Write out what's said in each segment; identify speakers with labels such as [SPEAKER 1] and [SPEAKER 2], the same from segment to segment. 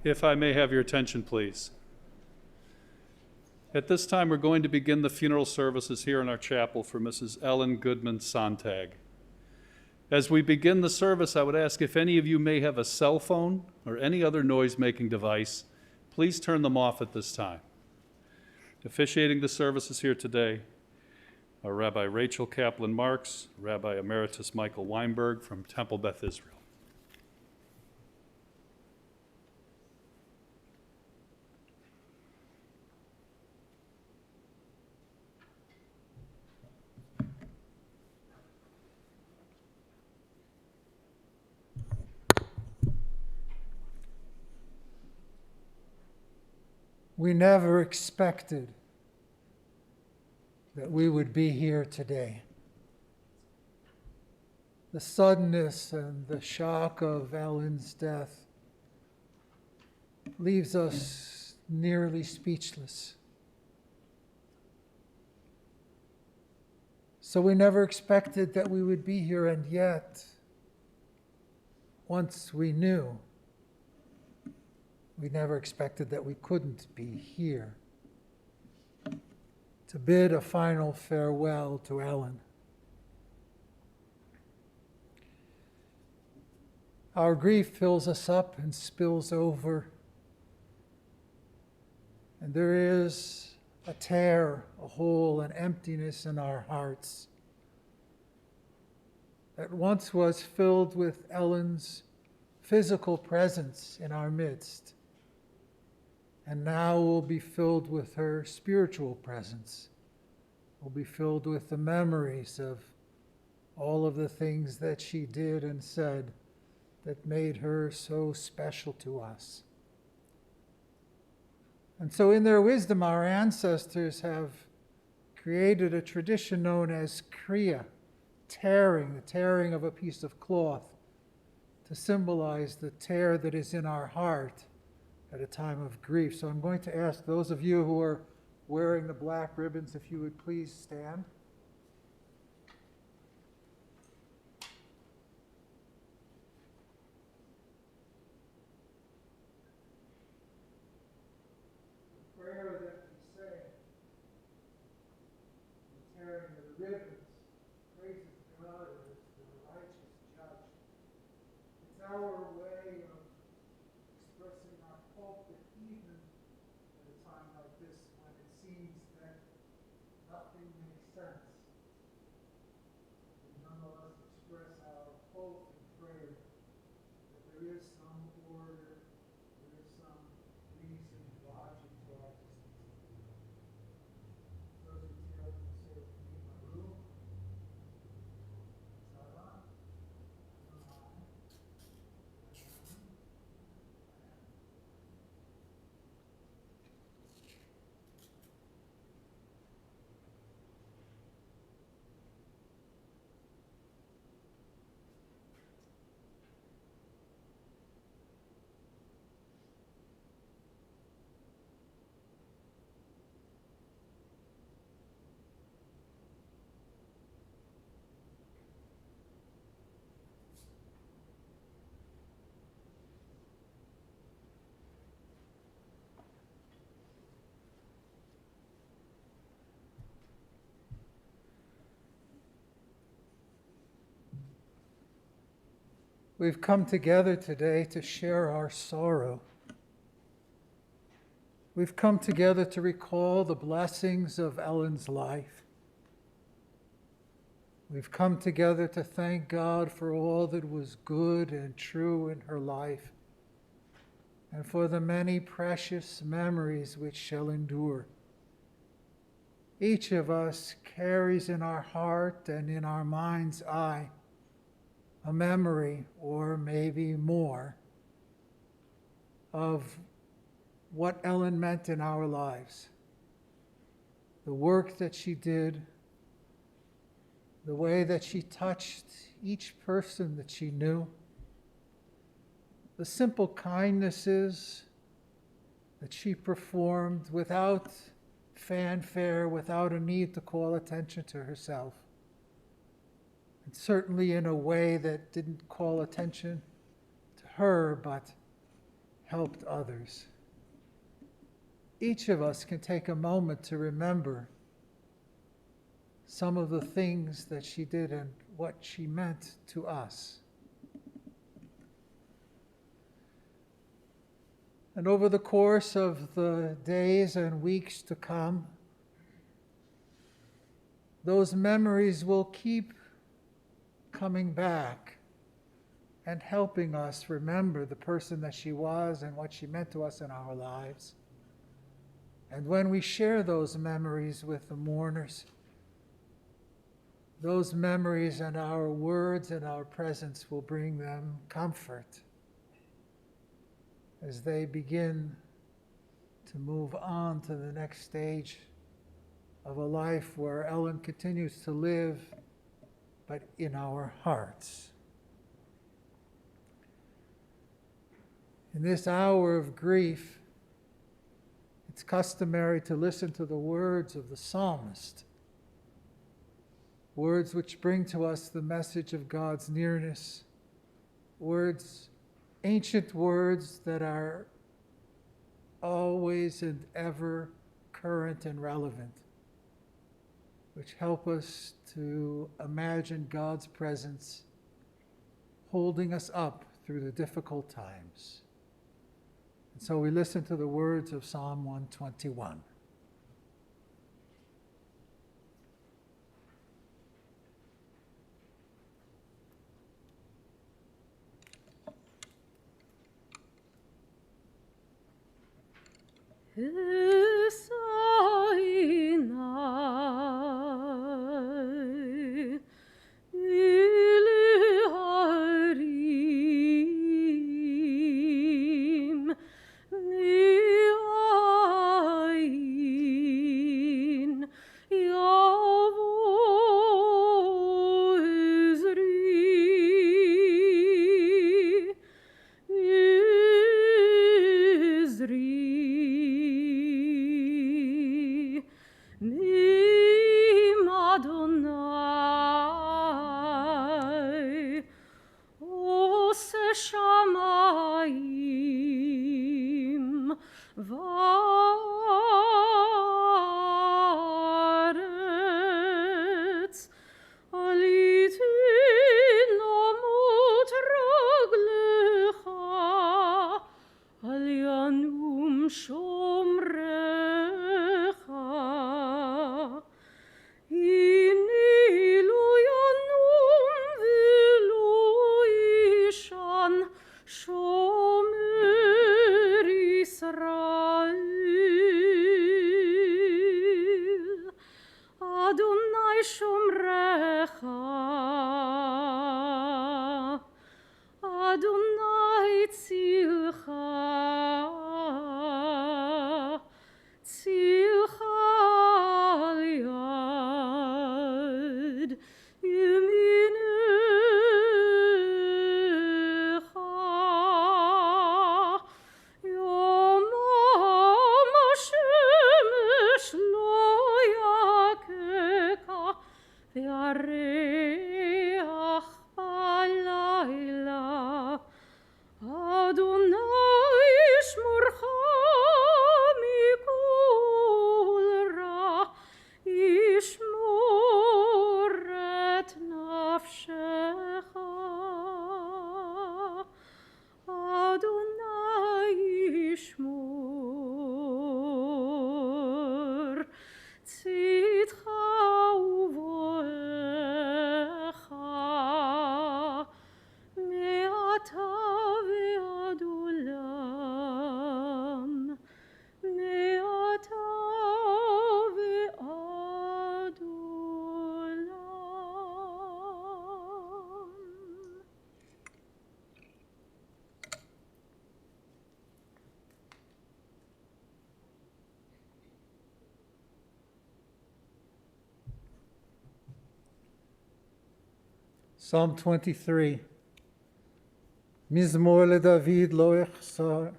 [SPEAKER 1] If I may have your attention, please. At this time, we're going to begin the funeral services here in our chapel for Mrs. Ellen Goodman Sontag. As we begin the service, I would ask if any of you may have a cell phone or any other noise-making device, please turn them off at this time. Officiating the services here today are Rabbi Rachel Kaplan-Marks, Rabbi Emeritus Michael Weinberg from Temple Beth Israel.
[SPEAKER 2] We never expected that we would be here today. The suddenness and the shock of Ellen's death leaves us nearly speechless. So we never expected that we would be here, and yet, once we knew, we never expected that we couldn't be here to bid a final farewell to Ellen. Our grief fills us up and spills over, and there is a tear, a hole, an emptiness in our hearts that once was filled with Ellen's physical presence in our midst, and now will be filled with her spiritual presence, will be filled with the memories of all of the things that she did and said that made her so special to us. And so in their wisdom, our ancestors have created a tradition known as kriya, the tearing of a piece of cloth, to symbolize the tear that is in our heart at a time of grief. So I'm going to ask those of you who are wearing the black ribbons if you would please stand. The prayer that we say, the tearing of the ribbons, praises God as the righteous judge. It's our way of expressing our hope that even at a time like this, when it seems that nothing makes sense, we nonetheless express our hope and prayer that there is some order, there is some reason, logic to our existence. Those who tell them to say with me, Baruch, Tzara, Adonai, We've come together today to share our sorrow. We've come together to recall the blessings of Ellen's life. We've come together to thank God for all that was good and true in her life, and for the many precious memories which shall endure. Each of us carries in our heart and in our mind's eye a memory, or maybe more, of what Ellen meant in our lives. The work that she did, the way that she touched each person that she knew, the simple kindnesses that she performed without fanfare, without a need to call attention to herself. And certainly in a way that didn't call attention to her, but helped others. Each of us can take a moment to remember some of the things that she did and what she meant to us. And over the course of the days and weeks to come, those memories will keep coming back and helping us remember the person that she was and what she meant to us in our lives. And when we share those memories with the mourners, those memories and our words and our presence will bring them comfort as they begin to move on to the next stage of a life where Ellen continues to live, but in our hearts. In this hour of grief, it's customary to listen to the words of the psalmist, words which bring to us the message of God's nearness, words, ancient words that are always and ever current and relevant, which help us to imagine God's presence holding us up through the difficult times. And so we listen to the words of Psalm 121. Psalm 23. Mizmor LeDavid lo echsar.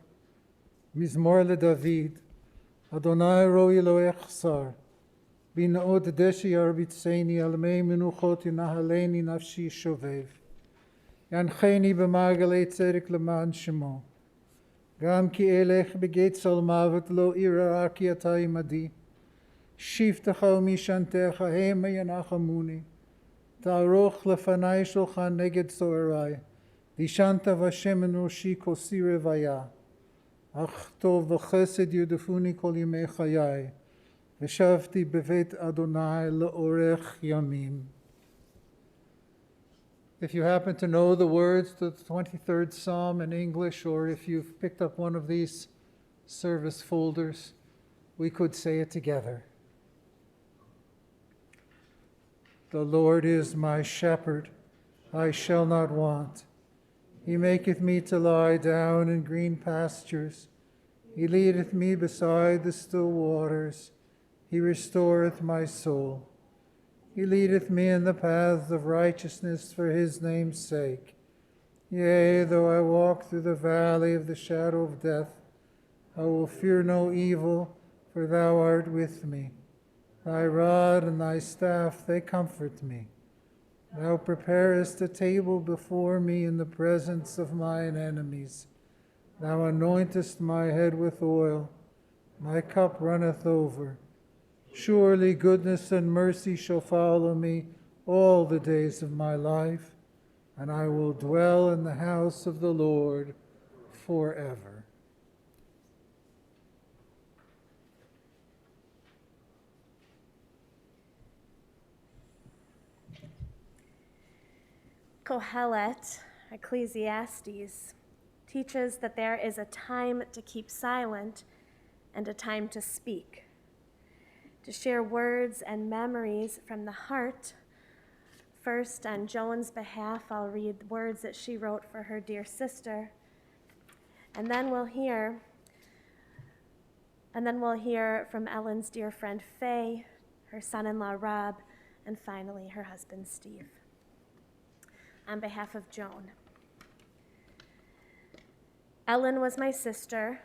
[SPEAKER 2] Mizmor LeDavid. Adonai roi lo echsar. Bina'od deshi arbitzeni al mei menuchot inahaleni nafshi shovev. Yancheni b'margalei tzedek leman shemo. גם כי אלך בגיא צל מוות לא אירא כי אתה עמדי. שבטך ומשענתך המה ינחמוני. תערוך לפני שולחן נגד צוערי. דשנת והשם אנושי כוסי רוויה. אך טוב וחסד ירדפוני כל ימי חיי. ושבתי בבית אדוני לאורך ימים. If you happen to know the words to the 23rd Psalm in English, or if you've picked up one of these service folders, we could say it together. The Lord is my shepherd, I shall not want. He maketh me to lie down in green pastures. He leadeth me beside the still waters. He restoreth my soul. He leadeth me in the paths of righteousness for his name's sake. Yea, though I walk through the valley of the shadow of death, I will fear no evil, for thou art with me. Thy rod and thy staff, they comfort me. Thou preparest a table before me in the presence of mine enemies. Thou anointest my head with oil. My cup runneth over. Surely goodness and mercy shall follow me all the days of my life, and I will dwell in the house of the Lord forever.
[SPEAKER 3] Kohelet, Ecclesiastes, teaches that there is a time to keep silent and a time to speak, to share words and memories from the heart. First, on Joan's behalf, I'll read words that she wrote for her dear sister, and then we'll hear from Ellen's dear friend Faye, her son-in-law Rob, and finally her husband Steve. On behalf of Joan. Ellen was my sister,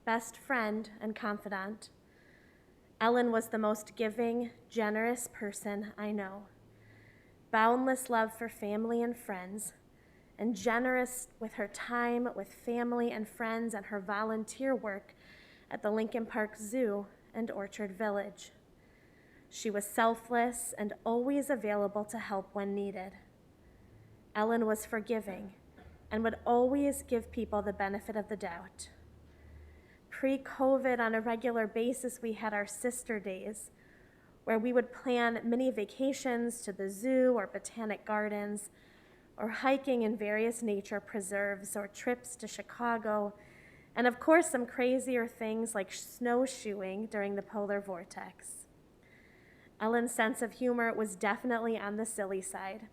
[SPEAKER 3] best friend, and confidant. Ellen was the most giving, generous person I know. Boundless love for family and friends, and generous with her time with family and friends and her volunteer work at the Lincoln Park Zoo and Orchard Village. She was selfless and always available to help when needed. Ellen was forgiving and would always give people the benefit of the doubt. Pre-COVID, on a regular basis, we had our sister days, where we would plan mini vacations to the zoo or botanic gardens, or hiking in various nature preserves, or trips to Chicago, and of course some crazier things like snowshoeing during the polar vortex. Ellen's sense of humor was definitely on the silly side.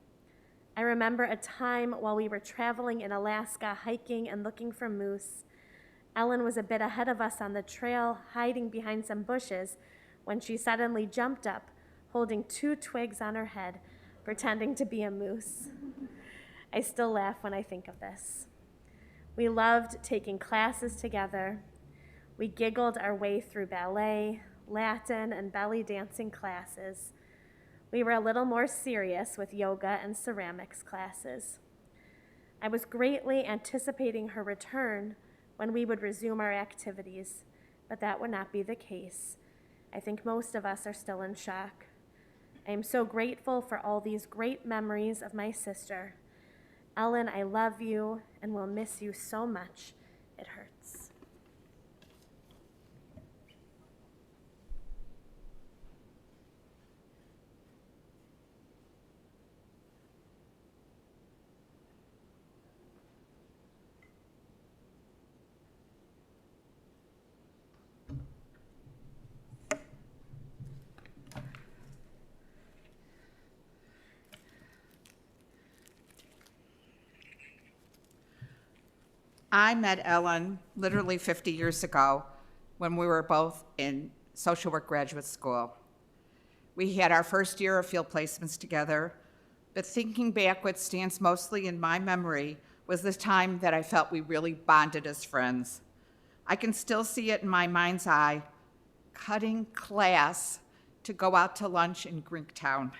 [SPEAKER 3] I remember a time while we were traveling in Alaska, hiking and looking for moose. Ellen was a bit ahead of us on the trail, hiding behind some bushes, when she suddenly jumped up, holding 2 twigs on her head, pretending to be a moose. I still laugh when I think of this. We loved taking classes together. We giggled our way through ballet, Latin, and belly dancing classes. We were a little more serious with yoga and ceramics classes. I was greatly anticipating her return when we would resume our activities, but that would not be the case. I think most of us are still in shock. I am so grateful for all these great memories of my sister. Ellen, I love you and will miss you so much. It hurts.
[SPEAKER 4] I met Ellen literally 50 years ago when we were both in social work graduate school. We had our first year of field placements together, but thinking back, what stands mostly in my memory was the time that I felt we really bonded as friends. I can still see it in my mind's eye, cutting class to go out to lunch in Greektown.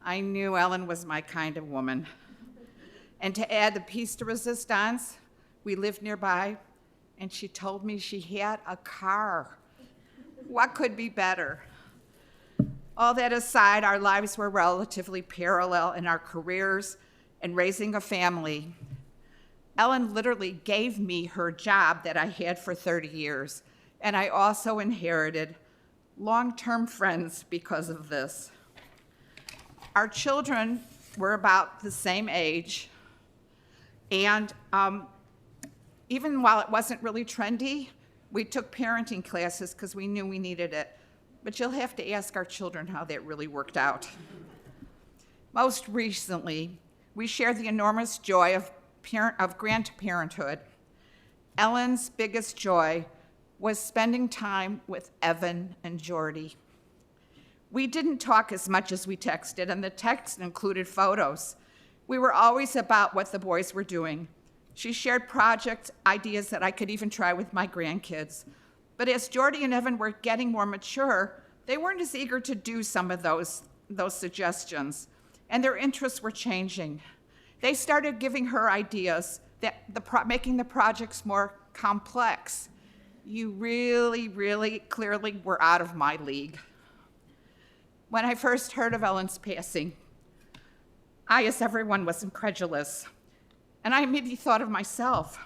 [SPEAKER 4] I knew Ellen was my kind of woman. And to add the piece de resistance, we lived nearby, and she told me she had a car. What could be better? All that aside, our lives were relatively parallel in our careers and raising a family. Ellen literally gave me her job that I had for 30 years, and I also inherited long-term friends because of this. Our children were about the same age, and even while it wasn't really trendy, we took parenting classes because we knew we needed it. But you'll have to ask our children how that really worked out. Most recently, we shared the enormous joy of grandparenthood. Ellen's biggest joy was spending time with Evan and Jordy. We didn't talk as much as we texted, and the text included photos. We were always about what the boys were doing. She shared project ideas that I could even try with my grandkids. But as Jordy and Evan were getting more mature, they weren't as eager to do some of those suggestions, and their interests were changing. They started giving her ideas that making the projects more complex. You really, really clearly were out of my league. When I first heard of Ellen's passing, I, as everyone, was incredulous. And I immediately thought of myself.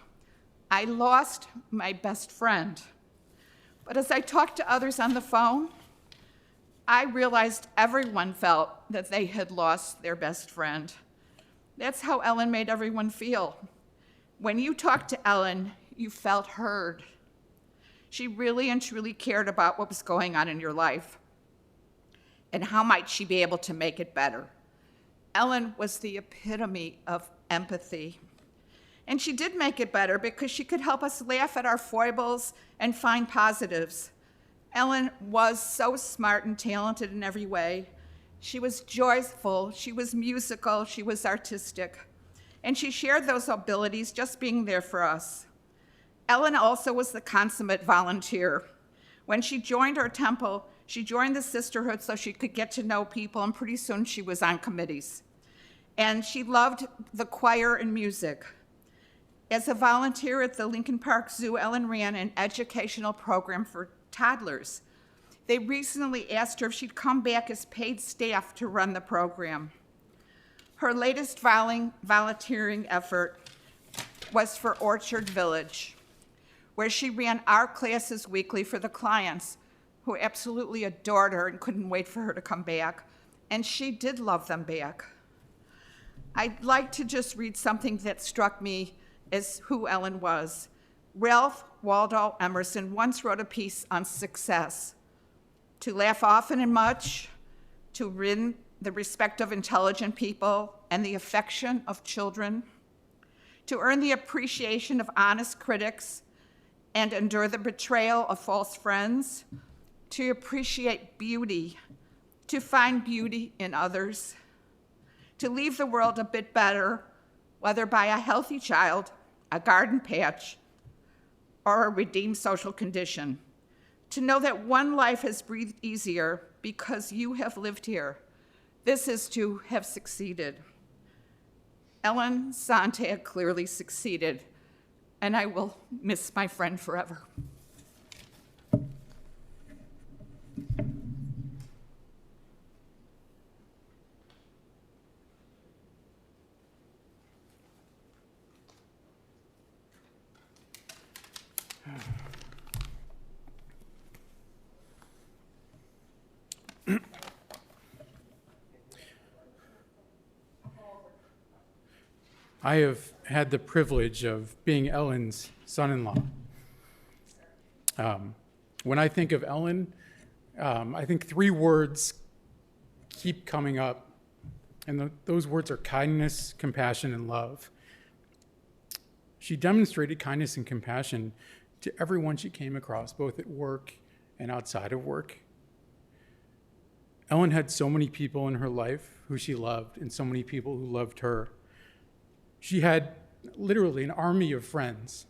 [SPEAKER 4] I lost my best friend. But as I talked to others on the phone, I realized everyone felt that they had lost their best friend. That's how Ellen made everyone feel. When you talked to Ellen, you felt heard. She really and truly cared about what was going on in your life and how might she be able to make it better. Ellen was the epitome of empathy. And she did make it better because she could help us laugh at our foibles and find positives. Ellen was so smart and talented in every way. She was joyful, she was musical, she was artistic. And she shared those abilities just being there for us. Ellen also was the consummate volunteer. When she joined our temple, she joined the sisterhood so she could get to know people, and pretty soon she was on committees. And she loved the choir and music. As a volunteer at the Lincoln Park Zoo, Ellen ran an educational program for toddlers. They recently asked her if she'd come back as paid staff to run the program. Her latest volunteering effort was for Orchard Village, where she ran art classes weekly for the clients who absolutely adored her and couldn't wait for her to come back. And she did love them back. I'd like to just read something that struck me as who Ellen was. Ralph Waldo Emerson once wrote a piece on success: to laugh often and much, to win the respect of intelligent people and the affection of children, to earn the appreciation of honest critics and endure the betrayal of false friends, to appreciate beauty, to find beauty in others, to leave the world a bit better, whether by a healthy child, a garden patch, or a redeemed social condition, to know that one life has breathed easier because you have lived here. This is to have succeeded. Ellen Sontag clearly succeeded, and I will miss my friend forever.
[SPEAKER 5] I have had the privilege of being Ellen's son-in-law. When I think of Ellen, I think three words keep coming up, and those words are kindness, compassion, and love. She demonstrated kindness and compassion to everyone she came across, both at work and outside of work. Ellen had so many people in her life who she loved, and so many people who loved her. She had literally an army of friends.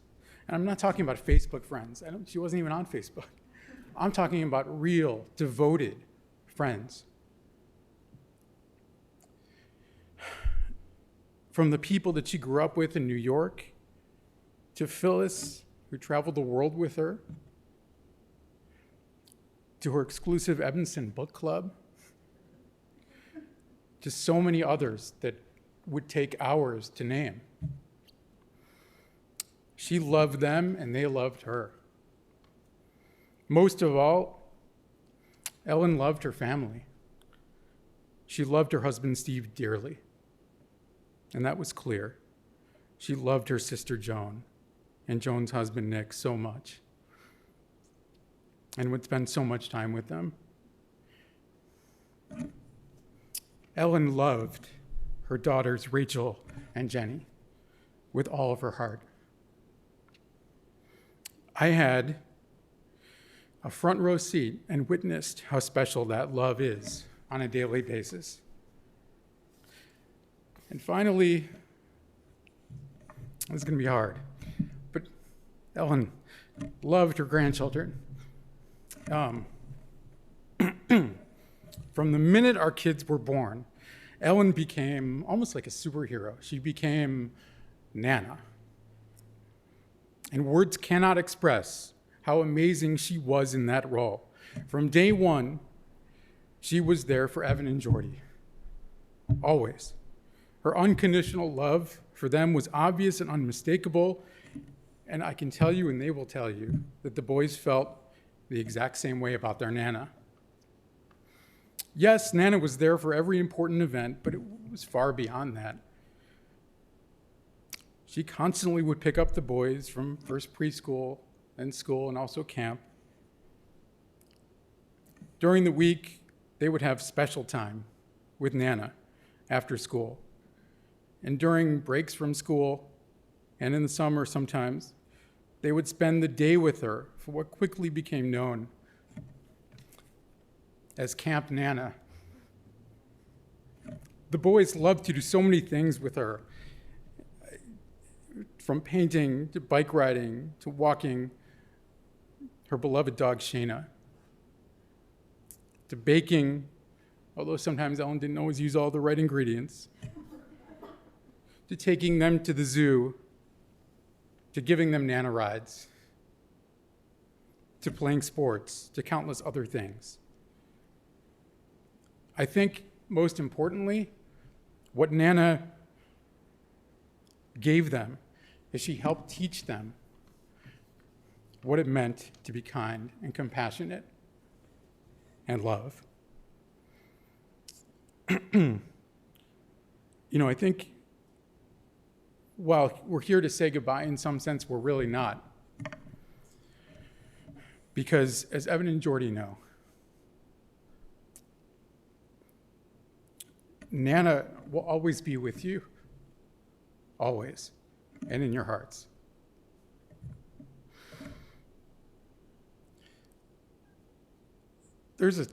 [SPEAKER 5] And I'm not talking about Facebook friends. She wasn't even on Facebook. I'm talking about real, devoted friends. From the people that she grew up with in New York, to Phyllis, who traveled the world with her, to her exclusive Evanston book club, to so many others that would take hours to name. She loved them and they loved her. Most of all, Ellen loved her family. She loved her husband Steve dearly, and that was clear. She loved her sister Joan and Joan's husband Nick so much and would spend so much time with them. Ellen loved her daughters Rachel and Jenny with all of her heart. I had a front row seat and witnessed how special that love is on a daily basis. And finally, this is going to be hard, but Ellen loved her grandchildren. From the minute our kids were born, Ellen became almost like a superhero. She became Nana. And words cannot express how amazing she was in that role. From day one, she was there for Evan and Jordy, always. Her unconditional love for them was obvious and unmistakable, and I can tell you, and they will tell you, that the boys felt the exact same way about their Nana. Yes, Nana was there for every important event, but it was far beyond that. She constantly would pick up the boys from first preschool and school and also camp. During the week, they would have special time with Nana after school. And during breaks from school and in the summer sometimes, they would spend the day with her for what quickly became known as Camp Nana. The boys loved to do so many things with her, from painting to bike riding to walking her beloved dog Shayna, to baking, although sometimes Ellen didn't always use all the right ingredients, to taking them to the zoo, to giving them Nana rides, to playing sports, to countless other things. I think most importantly, what Nana gave them is she helped teach them what it meant to be kind and compassionate and love. I think while we're here to say goodbye, in some sense, we're really not. Because as Evan and Jordy know, Nana will always be with you, always, and in your hearts. There's a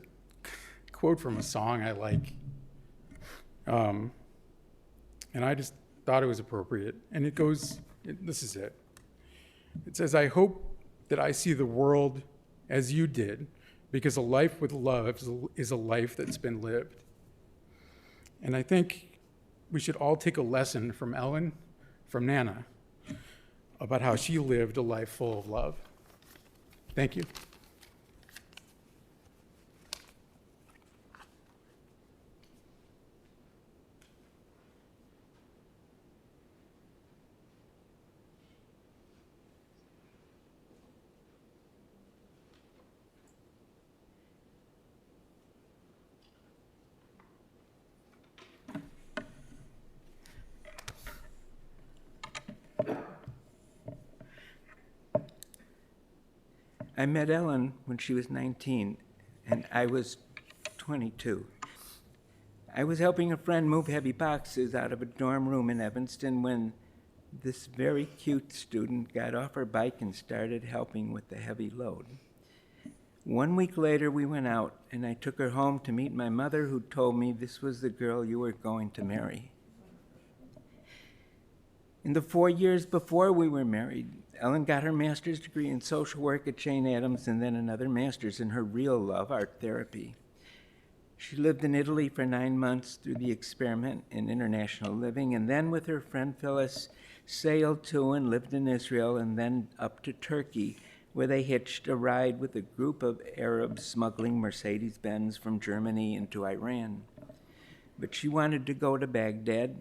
[SPEAKER 5] quote from a song I like, and I just thought it was appropriate, and it goes, this is it. It says, "I hope that I see the world as you did, because a life with love is a life that's been lived." And I think we should all take a lesson from Ellen, from Nana, about how she lived a life full of love. Thank you.
[SPEAKER 6] I met Ellen when she was 19, and I was 22. I was helping a friend move heavy boxes out of a dorm room in Evanston when this very cute student got off her bike and started helping with the heavy load. 1 week later, we went out, and I took her home to meet my mother, who told me this was the girl you were going to marry. In the 4 years before we were married, Ellen got her master's degree in social work at Jane Addams and then another master's in her real love, art therapy. She lived in Italy for 9 months through the experiment in international living, and then with her friend Phyllis sailed to and lived in Israel and then up to Turkey, where they hitched a ride with a group of Arabs smuggling Mercedes-Benz from Germany into Iran. But she wanted to go to Baghdad,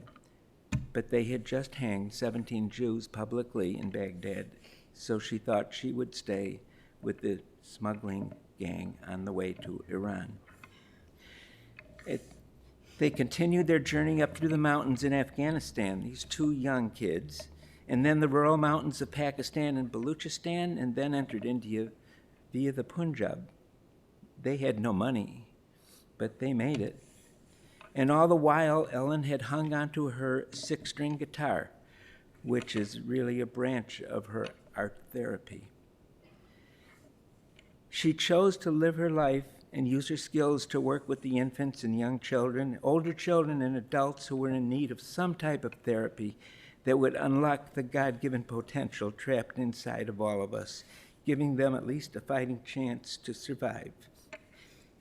[SPEAKER 6] but they had just hanged 17 Jews publicly in Baghdad, so she thought she would stay with the smuggling gang on the way to Iran. They continued their journey up through the mountains in Afghanistan, these two young kids, and then the rural mountains of Pakistan and Baluchistan, and then entered India via the Punjab. They had no money, but they made it. And all the while, Ellen had hung onto her 6-string guitar, which is really a branch of her art therapy. She chose to live her life and use her skills to work with the infants and young children, older children and adults who were in need of some type of therapy that would unlock the God-given potential trapped inside of all of us, giving them at least a fighting chance to survive.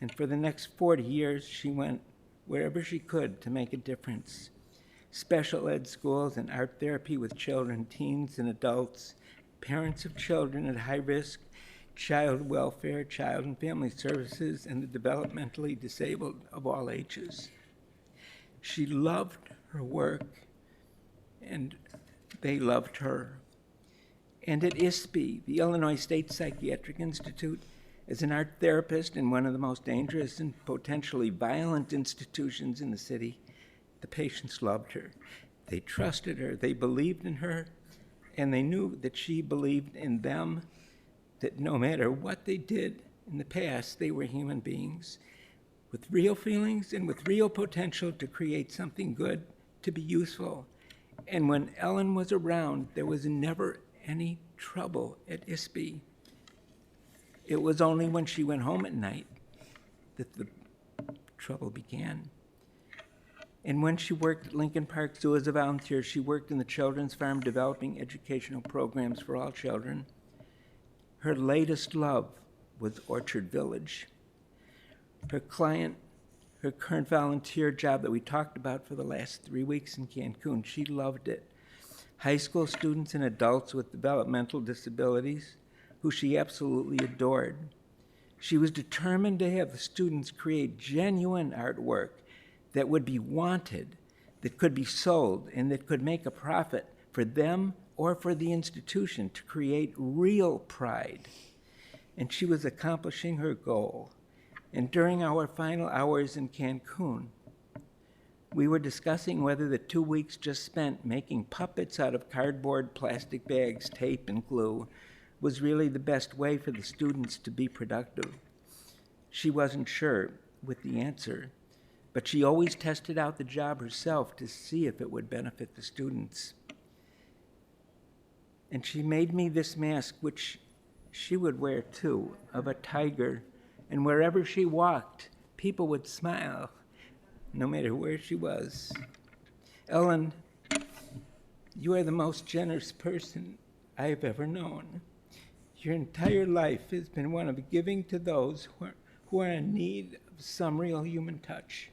[SPEAKER 6] And for the next 40 years, she went wherever she could to make a difference. Special ed schools and art therapy with children, teens, and adults, parents of children at high risk, child welfare, child and family services, and the developmentally disabled of all ages. She loved her work, and they loved her. And at ISPI, the Illinois State Psychiatric Institute, as an art therapist in one of the most dangerous and potentially violent institutions in the city, the patients loved her. They trusted her, they believed in her, and they knew that she believed in them, that no matter what they did in the past, they were human beings with real feelings and with real potential to create something good, to be useful. And when Ellen was around, there was never any trouble at ISPI. It was only when she went home at night that the trouble began. And when she worked at Lincoln Park Zoo as a volunteer, she worked in the Children's Farm developing educational programs for all children. Her latest love was Orchard Village. Her current volunteer job that we talked about for the last 3 weeks in Cancun, she loved it. High school students and adults with developmental disabilities, who she absolutely adored. She was determined to have the students create genuine artwork that would be wanted, that could be sold, and that could make a profit for them or for the institution, to create real pride. And she was accomplishing her goal. And during our final hours in Cancun, we were discussing whether the 2 weeks just spent making puppets out of cardboard, plastic bags, tape, and glue was really the best way for the students to be productive. She wasn't sure with the answer, but she always tested out the job herself to see if it would benefit the students. And she made me this mask, which she would wear too, of a tiger. And wherever she walked, people would smile, no matter where she was. Ellen, you are the most generous person I have ever known. Your entire life has been one of giving to those who are in need of some real human touch.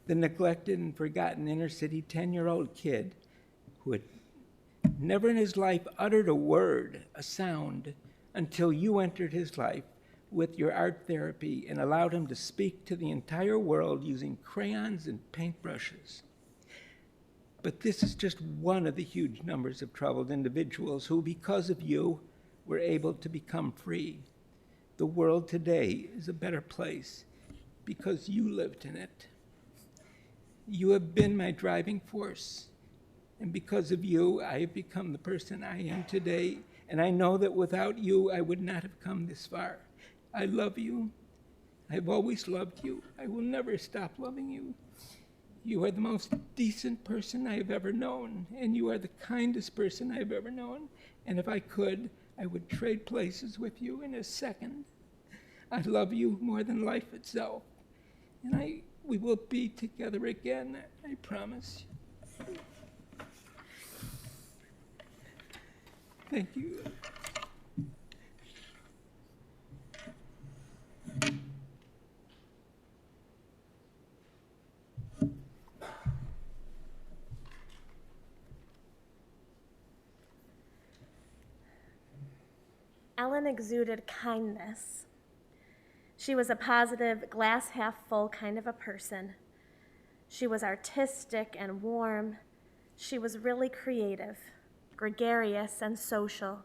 [SPEAKER 6] The neglected and forgotten inner-city 10-year-old kid who had never in his life uttered a word, a sound, until you entered his life with your art therapy and allowed him to speak to the entire world using crayons and paintbrushes. But this is just one of the huge numbers of troubled individuals who, because of you, were able to become free. The world today is a better place because you lived in it. You have been my driving force. And because of you, I have become the person I am today. And I know that without you, I would not have come this far. I love you. I've always loved you. I will never stop loving you. You are the most decent person I have ever known. And you are the kindest person I have ever known. And if I could, I would trade places with you in a second. I love you more than life itself. And we will be together again, I promise. Thank you.
[SPEAKER 3] Ellen exuded kindness. She was a positive, glass half full kind of a person. She was artistic and warm. She was really creative, gregarious, and social.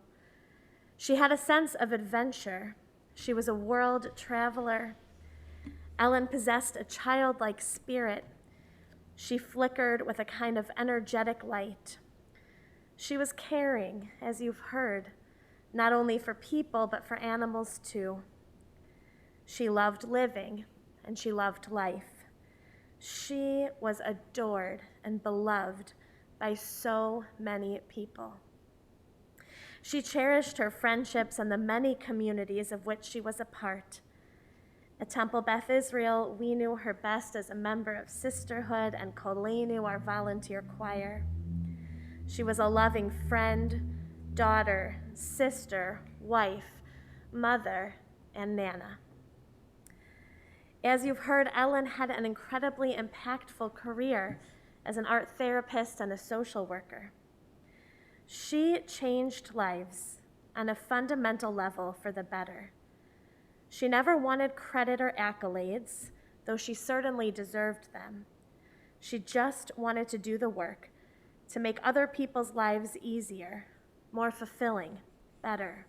[SPEAKER 3] She had a sense of adventure. She was a world traveler. Ellen possessed a childlike spirit. She flickered with a kind of energetic light. She was caring, as you've heard, not only for people, but for animals too. She loved living, and she loved life. She was adored and beloved by so many people. She cherished her friendships and the many communities of which she was a part. At Temple Beth Israel, we knew her best as a member of Sisterhood and Kolenu, our volunteer choir. She was a loving friend, daughter, sister, wife, mother, and Nana. As you've heard, Ellen had an incredibly impactful career as an art therapist and a social worker. She changed lives on a fundamental level for the better. She never wanted credit or accolades, though she certainly deserved them. She just wanted to do the work to make other people's lives easier, more fulfilling, better.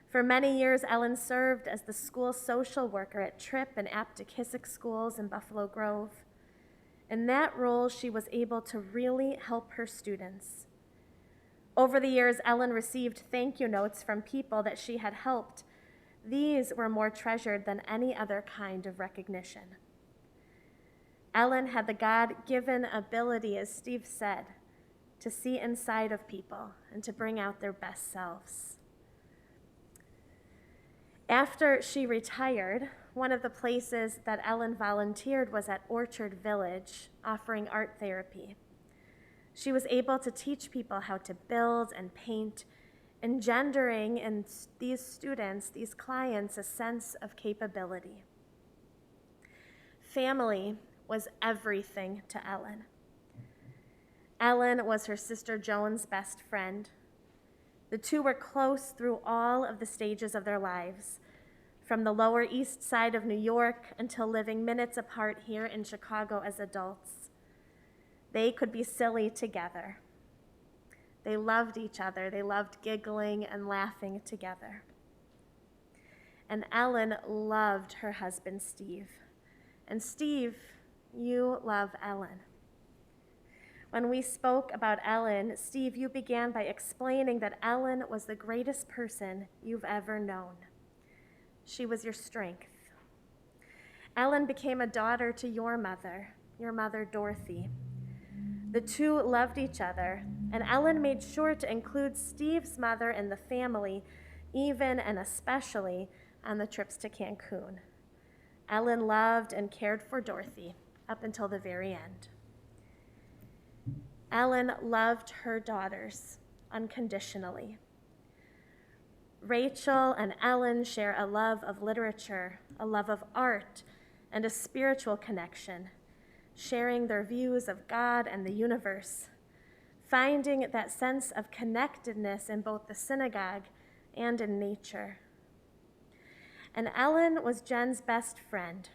[SPEAKER 3] For many years, Ellen served as the school social worker at Tripp and Aptekissick schools in Buffalo Grove. In that role, she was able to really help her students. Over the years, Ellen received thank you notes from people that she had helped. These were more treasured than any other kind of recognition. Ellen had the God-given ability, as Steve said, to see inside of people and to bring out their best selves. After she retired, one of the places that Ellen volunteered was at Orchard Village, offering art therapy. She was able to teach people how to build and paint, engendering in these students, these clients, a sense of capability. Family was everything to Ellen. Ellen was her sister Joan's best friend. The two were close through all of the stages of their lives, from the Lower East Side of New York until living minutes apart here in Chicago as adults. They could be silly together. They loved each other. They loved giggling and laughing together. And Ellen loved her husband, Steve. And Steve, you love Ellen. When we spoke about Ellen, Steve, you began by explaining that Ellen was the greatest person you've ever known. She was your strength. Ellen became a daughter to your mother Dorothy. The two loved each other, and Ellen made sure to include Steve's mother in the family, even and especially on the trips to Cancun. Ellen loved and cared for Dorothy up until the very end. Ellen loved her daughters unconditionally. Rachel and Ellen share a love of literature, a love of art, and a spiritual connection, sharing their views of God and the universe, finding that sense of connectedness in both the synagogue and in nature. And Ellen was Jen's best friend,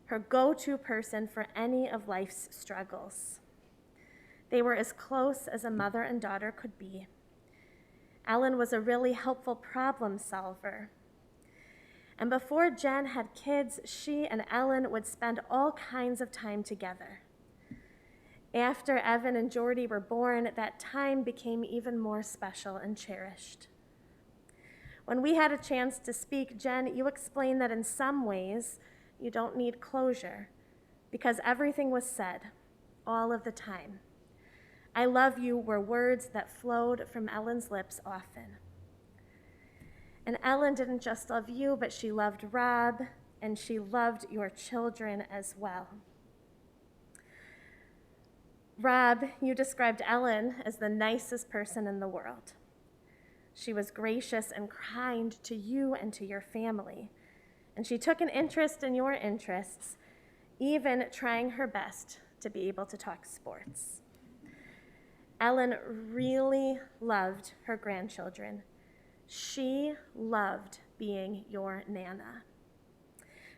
[SPEAKER 3] her go-to person for any of life's struggles. They were as close as a mother and daughter could be. Ellen was a really helpful problem solver. And before Jen had kids, she and Ellen would spend all kinds of time together. After Evan and Jordy were born, that time became even more special and cherished. When we had a chance to speak, Jen, you explained that in some ways you don't need closure because everything was said all of the time. I love you were words that flowed from Ellen's lips often. And Ellen didn't just love you, but she loved Rob, and she loved your children as well. Rob, you described Ellen as the nicest person in the world. She was gracious and kind to you and to your family, and she took an interest in your interests, even trying her best to be able to talk sports. Ellen really loved her grandchildren. She loved being your Nana.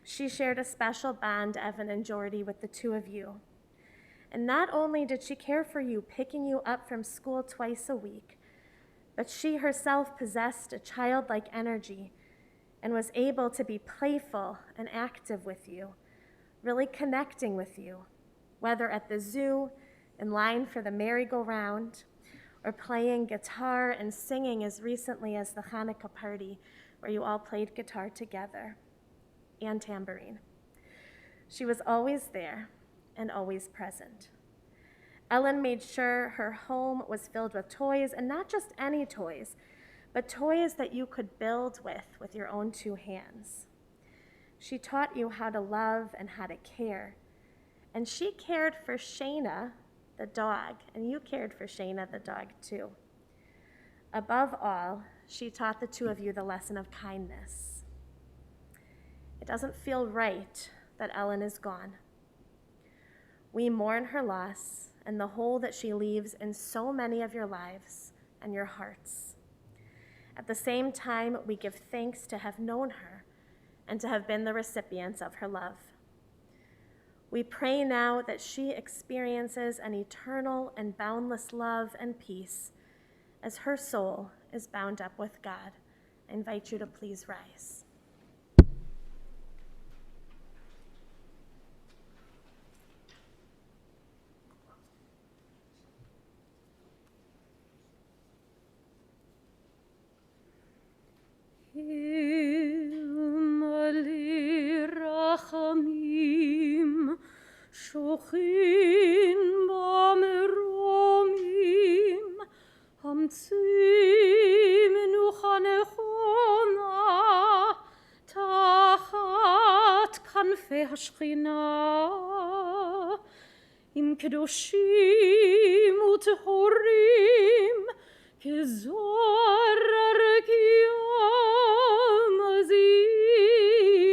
[SPEAKER 3] She shared a special bond, Evan and Jordy, with the two of you. And not only did she care for you, picking you up from school twice a week, but she herself possessed a childlike energy and was able to be playful and active with you, really connecting with you, whether at the zoo, in line for the merry-go-round, or playing guitar and singing as recently as the Hanukkah party, where you all played guitar together, and tambourine. She was always there and always present. Ellen made sure her home was filled with toys, and not just any toys, but toys that you could build with your own two hands. She taught you how to love and how to care. And she cared for Shayna, the dog, and you cared for Shayna, the dog, too. Above all, she taught the two of you the lesson of kindness. It doesn't feel right that Ellen is gone. We mourn her loss and the hole that she leaves in so many of your lives and your hearts. At the same time, we give thanks to have known her and to have been the recipients of her love. We pray now that she experiences an eternal and boundless love and peace as her soul is bound up with God. I invite you to please rise.
[SPEAKER 7] שוכין במרומים, המציא מנוחה נכונה, תחת כנפי השכינה, עם קדושים וטהורים, כזוהר הרקיע מזהירים,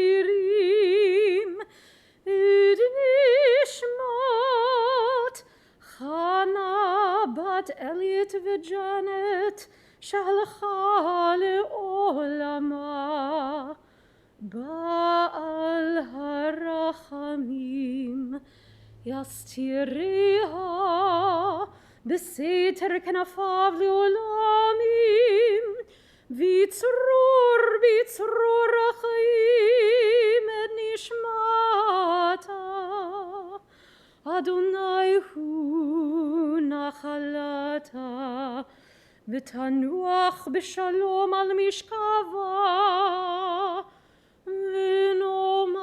[SPEAKER 7] את נשמת חנה בת אליית וג'נט שהלכה לעולמה, בעל הרחמים יסתיריה בסתר כנפיו לעולמים, בצרור בצרור החיים את נשמתה. אדוני הוא נחלתה, ותנוח בשלום על משכבה, ונאמר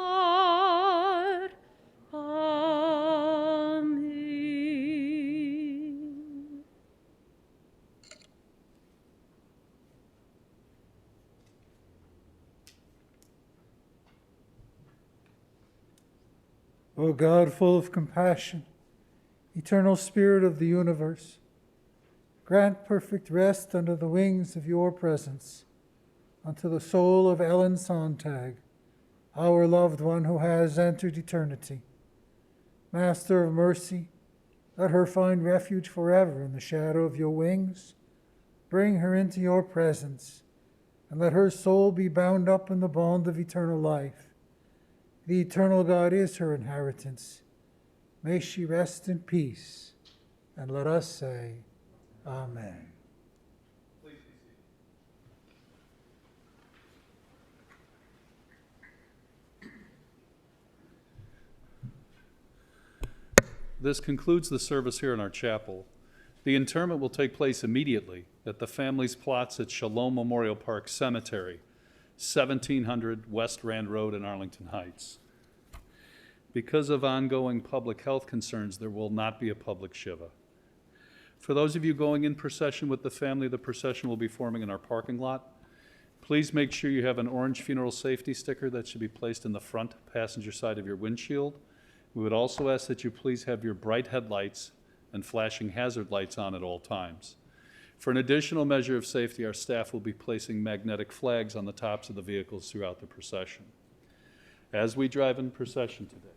[SPEAKER 7] אמן.
[SPEAKER 2] O God, full of compassion, eternal Spirit of the universe, grant perfect rest under the wings of your presence unto the soul of Ellen Sontag, our loved one who has entered eternity. Master of mercy, let her find refuge forever in the shadow of your wings. Bring her into your presence, and let her soul be bound up in the bond of eternal life. The eternal God is her inheritance. May she rest in peace, and let us say, Amen.
[SPEAKER 1] This concludes the service here in our chapel. The interment will take place immediately at the family's plots at Shalom Memorial Park Cemetery, 1700 West Rand Road in Arlington Heights. Because of ongoing public health concerns, there will not be a public shiva. For those of you going in procession with the family, the procession will be forming in our parking lot. Please make sure you have an orange funeral safety sticker that should be placed in the front passenger side of your windshield. We would also ask that you please have your bright headlights and flashing hazard lights on at all times. For an additional measure of safety, our staff will be placing magnetic flags on the tops of the vehicles throughout the procession. As we drive in procession today,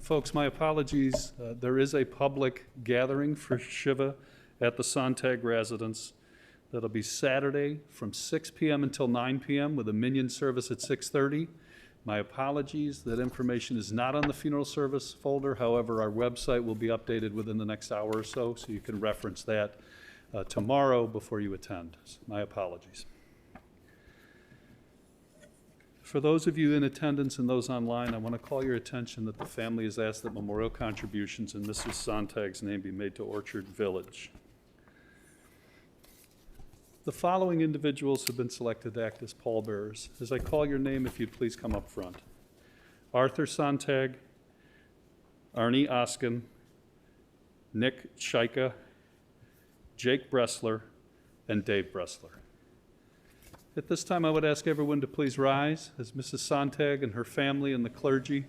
[SPEAKER 1] Folks, my apologies. There is a public gathering for Shiva at the Sontag residence. That'll be Saturday from 6 p.m. until 9 p.m. with a minion service at 6:30. My apologies, that information is not on the funeral service folder. However, our website will be updated within the next hour or so you can reference that tomorrow before you attend. My apologies. For those of you in attendance and those online, I want to call your attention that the family has asked that memorial contributions in Mrs. Sontag's name be made to Orchard Village. The following individuals have been selected to act as pallbearers. As I call your name, if you'd please come up front. Arthur Sontag, Arnie Oskin, Nick Scheika, Jake Bressler, and Dave Bressler. At this time, I would ask everyone to please rise as Mrs. Sontag and her family and the clergy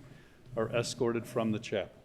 [SPEAKER 1] are escorted from the chapel.